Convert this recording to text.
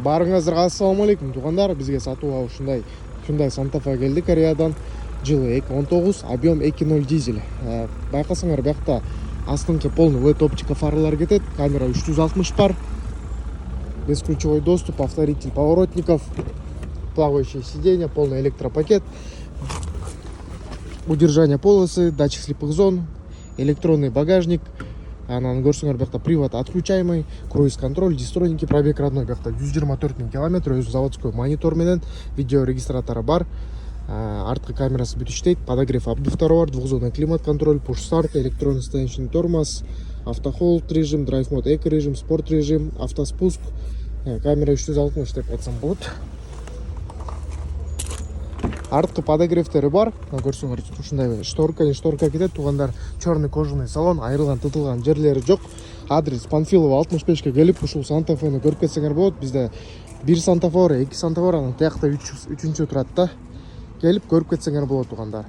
Барыңыздарга ассаламу алейкум туугандар. Бизге сатууга ушундай Hyundai Santa Fe келди Кореядан. Жылы 2019, объем 2.0 дизель. Байкасаңар бuyakta астыңкы полный LED оптика фаралар кетет. Камера 360 бар. Бесключевой доступ, повторитель поворотников, плавающее сиденье, полный электропакет, удержание полосы, датчик слепых зон, электронный багажник. Анан көрсөңөр бuyakta привод отключаемый, круиз-контроль, дистроники, пробег родной бuyakta 124 000 км, өз заводской монитор менен, видео регистраторы бар. Арткы камерасы бүт иштейт, подогрев обдуфтары бар, двухзонный климат-контроль, push-старт, электронный станичный тормоз, автохолд режим, драйв мод, эко режим, спорт режим, автоспуск. Камера 360 деп айтсам болот. Арткы подогревтери бар. Көрсөңөр ушундай шторка кетет. Туугандар, черный кожаный салон, айрылган, тытылган жерлери жок. Адрес Панфилова 65 келип, ушул Santa Fe'ни көрүп кетсеңер болот. Бизде 1 Santa Fe, 2 Santa Fe, анан тиякта 3-чү турат да. Келип көрүп кетсеңер болот туугандар.